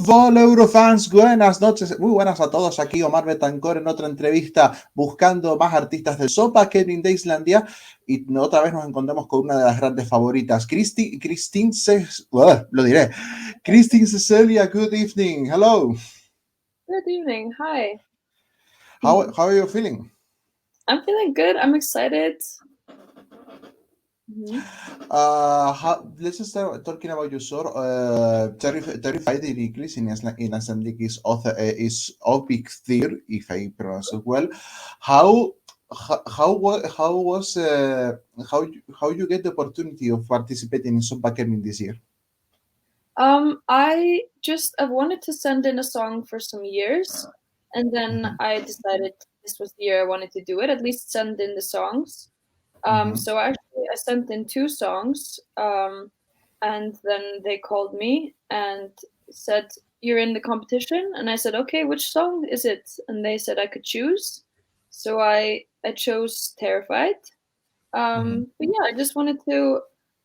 Hola Eurofans, buenas noches, muy buenas a todos, aquí Omar Betancor en otra entrevista buscando más artistas del Söngvakeppnin de Islandia y otra vez nos encontramos con una de las grandes favoritas, Kristín Sesselja, good evening, hello. Good evening, hi. How are you feeling? I'm feeling good, I'm excited. Let's just start talking about your song. Terrified in English, in Icelandic is Obik Thir, if I pronounce it well. How you get the opportunity of participating in Söngvakeppnin this year? I've wanted to send in a song for some years, and then I decided this was the year I wanted to do it, at least send in the songs. So actually I sent in 2 songs, and then they called me and said, "You're in the competition," and I said, "Okay, which song is it?" And they said I could choose. So I chose Terrified. But yeah,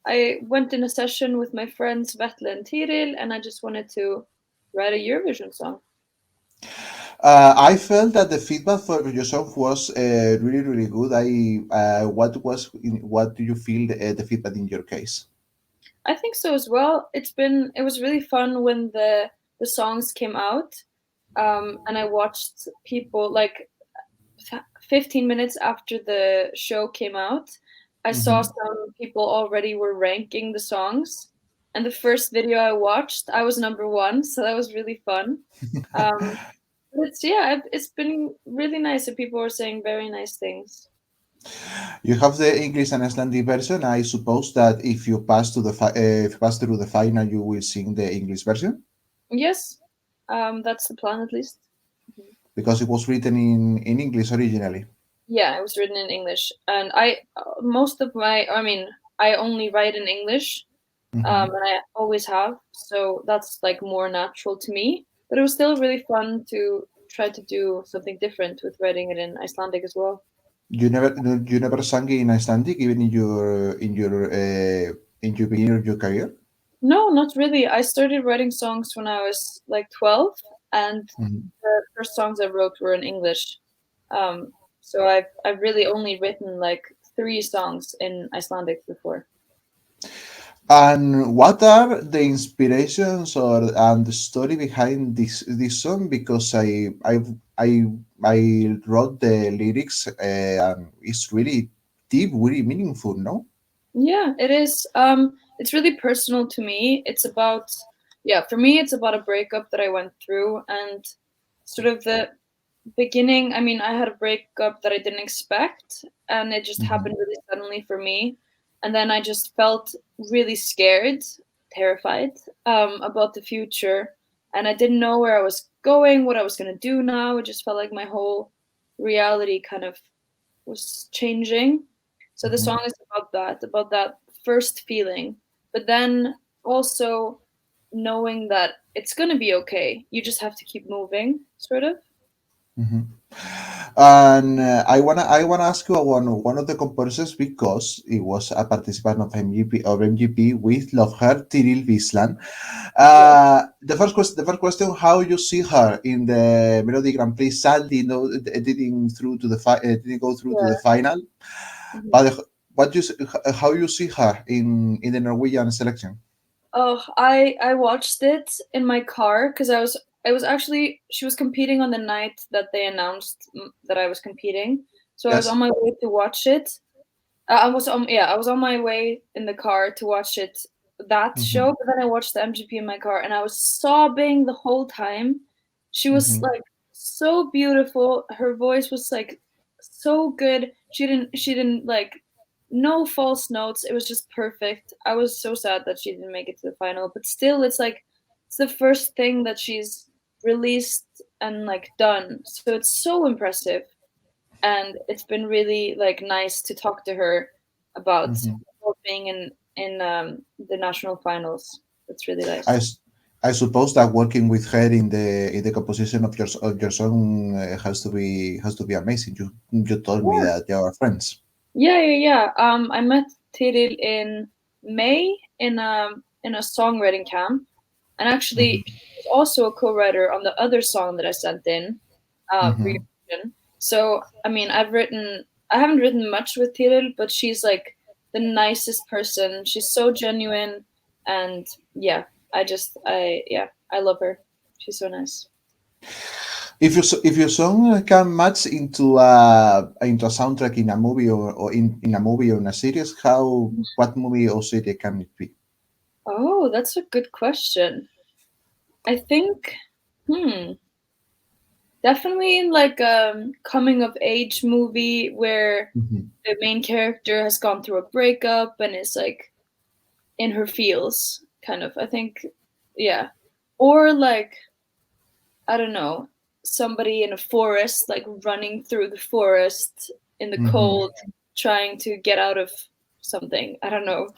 I went in a session with my friends Vetle and Tiril, and I just wanted to write a Eurovision song. I felt that the feedback for your song was really, really good. What do you feel the feedback in your case? I think so as well. It was really fun when the songs came out, and I watched people like 15 minutes after the show came out. I saw some people already were ranking the songs, and the first video I watched, I was number 1, so that was really fun. It's been really nice, and people were saying very nice things. You have the English and Icelandic version. I suppose that if you pass through the final, you will sing the English version. Yes, that's the plan at least. Because it was written in English originally. Yeah, it was written in English, and I only write in English, and I always have, so that's like more natural to me. But it was still really fun to try to do something different with writing it in Icelandic as well. You never sang in Icelandic, even in your beginning of your career. No, not really. I started writing songs when I was like 12, and the first songs I wrote were in English. So I've really only written like 3 songs in Icelandic before. And what are the inspirations and the story behind this song? Because I wrote the lyrics and it's really deep, really meaningful, no? Yeah, it is. It's really personal to me. For me, it's about a breakup that I went through, and sort of the beginning. I mean, I had a breakup that I didn't expect, and it just happened really suddenly for me. And then I just felt really scared, terrified, about the future, and I didn't know where I was going, what I was gonna do now. It just felt like my whole reality kind of was changing. So the song is about that first feeling, but then also knowing that it's gonna be okay. You just have to keep moving, sort of. And I wanna ask you one of the composers because it was a participant of MGP with Love Her Tiril Visland. The first question: How you see her in the Melody Grand Prix? Sadly, no, didn't go through to the final. But how you see her in the Norwegian selection? Oh, I watched it in my car because she was competing on the night that they announced that I was competing. So I was on my way to watch it. I was on my way in the car to watch that show, but then I watched the MGP in my car and I was sobbing the whole time. She was like so beautiful. Her voice was like so good. She didn't like no false notes. It was just perfect. I was so sad that she didn't make it to the final, but still it's the first thing that she's released and like done. So it's so impressive. And it's been really like nice to talk to her about being in the national finals. It's really nice. I suppose that working with her in the composition of your song has to be amazing. You told me that you are friends. Yeah. I met Tiril in May in a songwriting camp, and actually Mhm. she's also a co-writer on the other song that I sent in, Mhm. Reunion. So I mean, I haven't written much with Tiril, but she's like the nicest person. She's so genuine, and yeah, I love her. She's so nice. If your song can match into a soundtrack in a movie or in a movie or in a series, how what movie or series can it be? Oh, that's a good question. I think, hmm, definitely in like a coming of age movie where Mhm. the main character has gone through a breakup and is like in her feels, kind of. I think, yeah. Or like, I don't know, somebody in a forest, like running through the forest in the Mhm. cold, trying to get out of something. I don't know.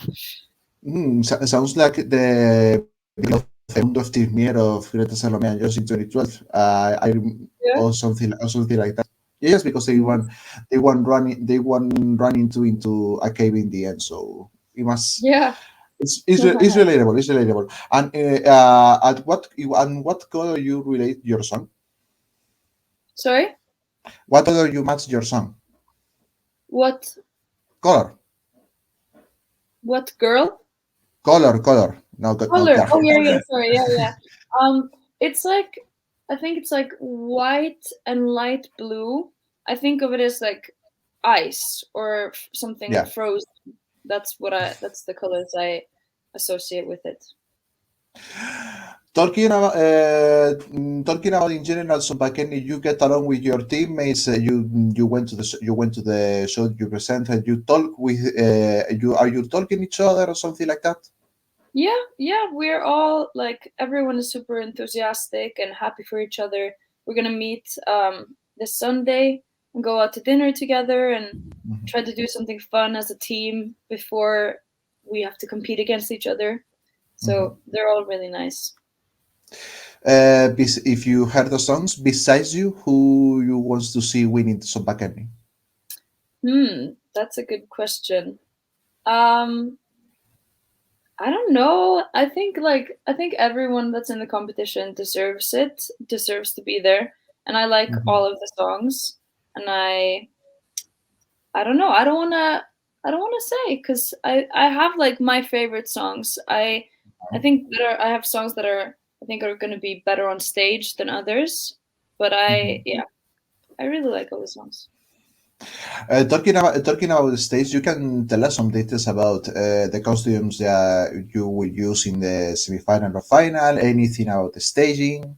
Sounds like the beginning of the Mundo of Tirmier of Greta Salome and Josh in 2012. Yeah. Or something like that. Yes, because they want run into a cave in the end. So it must. Yeah. It's relatable. It's relatable. And at what color you relate your song? Sorry? What color you match your song? What Color, girl? color. No Color. girl. Oh yeah. Sorry. Yeah. Um, it's like I think it's like white and light blue. I think of it as like ice or something Yeah. frozen. That's the colors I associate with it. Talking about in general, so can you get along with your teammates? You went to the show you presented. You talk with you talking each other or something like that? Yeah, we're all like everyone is super enthusiastic and happy for each other. We're gonna meet this Sunday and go out to dinner together and try to do something fun as a team before we have to compete against each other. Mhm. So they're all really nice. If you heard the songs besides you, who you wants to see winning the Söngvakeppnin? That's a good question. Um, I don't know. I think everyone that's in the competition deserves to be there. And I like Mhm. all of the songs. And I don't know. I don't wanna say because I have like my favorite songs. I think I have songs that I think are gonna be better on stage than others. But Mhm. I really like all the songs. Talking about the stage, you can tell us some details about the costumes that you will use in the semifinal or final. Anything about the staging?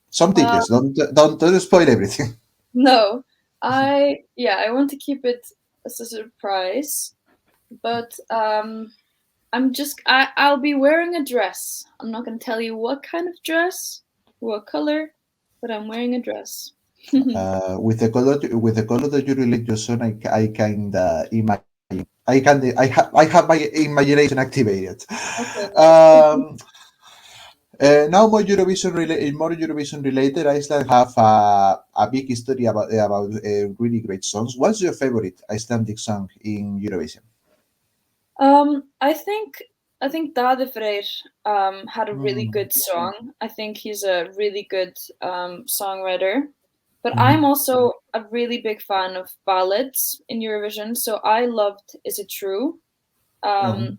Some details. Um, Don't spoil everything. no. I want to keep it as a surprise. But I'll be wearing a dress. I'm not gonna tell you what kind of dress, what color, but I'm wearing a dress. With the color that you relate your son, I can imagine. I have my imagination activated. Okay, nice. Um, Now more Eurovision related, Iceland have a big history about really great songs. What's your favorite Icelandic song in Eurovision? I think Daði Freyr had a really Mm. good song. I think he's a really good songwriter. But I'm Mhm. also a really big fan of ballads in Eurovision. So I loved "Is It True" um, Mhm.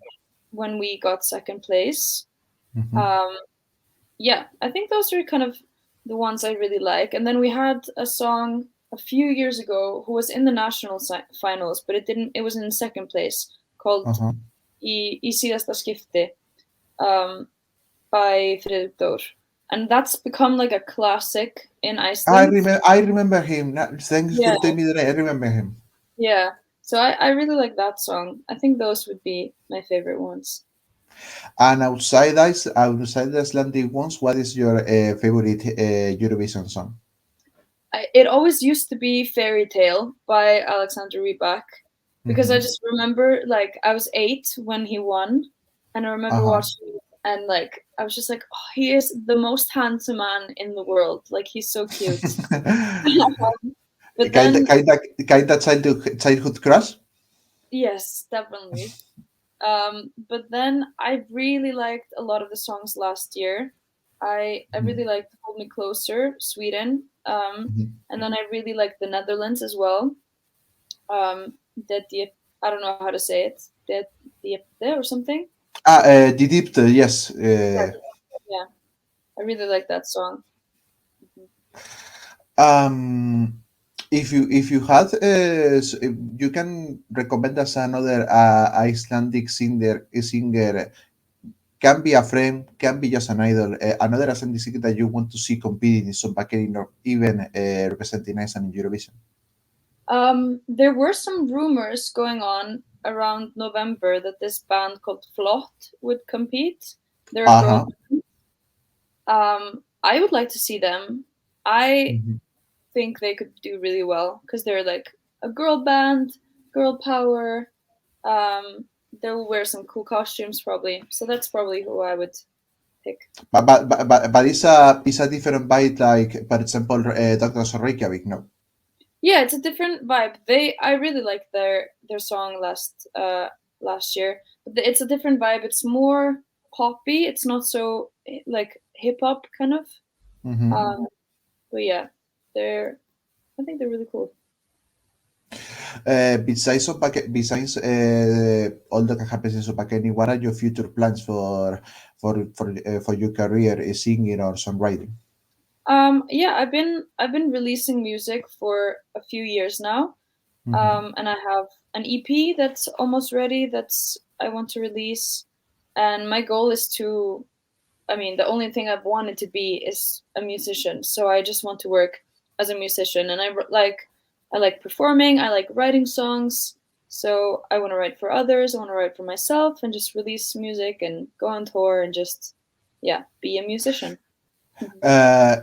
when we got second place. Mhm. Um, yeah, I think those are kind of the ones I really like. And then we had a song a few years ago who was in the national finals, but it didn't. It was in second place called Uh-huh. "I síðasta skipti" um, by Friðrik Dór, and that's become like a classic in Iceland. I remember him. Thanks for Yeah, telling me that I remember him. yeah. So I really like that song. I think those would be my favorite ones. And outside the Icelandic ones, what is your favorite Eurovision song? It always used to be Fairy Tale by Alexander Rybak because I Hmm. just remember like I was 8 when he won, and I remember Uh-huh. watching it and like I was just like, oh, he is the most handsome man in the world. Like he's so cute. But Kinda, then kinda, kinda childhood crush. Yes, definitely. But then I really liked a lot of the songs last year. I really liked Hold Me Closer, Sweden, and then I really liked the Netherlands as well. That I don't know how to say it. That or something. Die Diepte, yes. Yeah, I really like that song. If you had, you can recommend us another Icelandic singer. Can be a friend, can be just an idol. Another Icelandic singer that you want to see competing in Söngvakeppnin or even representing Iceland in Eurovision. There were some rumors going on around November that this band called Flott would compete. They're a girl band. I would like to see them. I think they could do really well because they're like a girl band, girl power. They'll wear some cool costumes probably. So that's probably who I would pick. But it's a different vibe, like, for example, Dr. Reykjavik, no? Yeah, it's a different vibe. I really liked their song last year. But it's a different vibe. It's more poppy. It's not so like hip hop kind of. But yeah, I think they're really cool. Besides all that happens in Söngvakeppnin, what are your future plans for your career, singing or songwriting? Yeah, I've been releasing music for a few years now. And I have an EP that's almost ready that's I want to release. And my goal is to, I mean, the only thing I've wanted to be is a musician. So I just want to work as a musician. And I like performing, I like writing songs. So I want to write for others, I want to write for myself and just release music and go on tour and just, yeah, be a musician.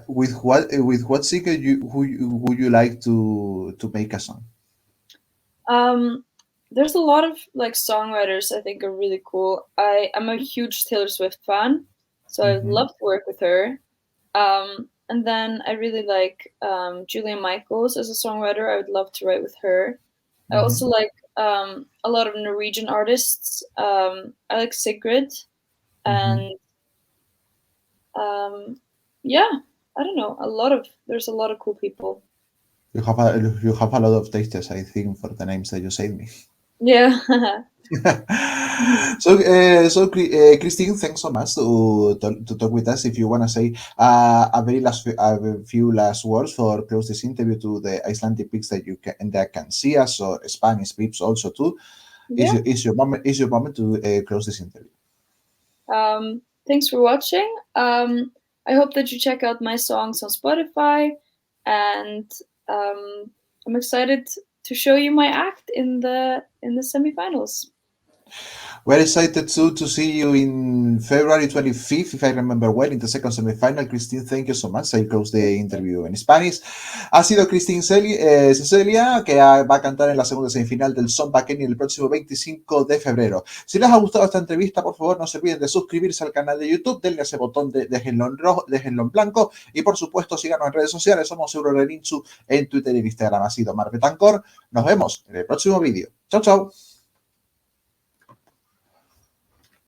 With what singer would you like to make a song? There's a lot of like songwriters I think are really cool. I'm a huge Taylor Swift fan, so I'd love to work with her. And then I really like Julia Michaels as a songwriter. I would love to write with her. I also like a lot of Norwegian artists. I like Sigrid, and yeah, I don't know. There's a lot of cool people. You have a lot of tastes, I think, for the names that you said me. Yeah. So, Kristín, thanks so much to talk with us. If you want to say a few last words for close this interview to the Icelandic peeps that can see us, or Spanish peeps also too, Yeah. is your moment to close this interview. Thanks for watching. I hope that you check out my songs on Spotify, and I'm excited to show you my act in the semifinals. We're excited too to see you in February 25th, if I remember well, in the second semifinal. Kristín, thank you so much. I close the interview en Spanish. Ha sido Kristín Sesselja, que va a cantar en la segunda semifinal del Söngvakeppnin el próximo 25 de febrero. Si les ha gustado esta entrevista, por favor, no se olviden de suscribirse al canal de YouTube, denle a ese botón, déjenlo en rojo, déjenlo en blanco, y por supuesto, síganos en redes sociales. Somos Eurorelinchu en Twitter y en Instagram. Ha sido Mar Betancor. Nos vemos en el próximo vídeo. Chao, chao.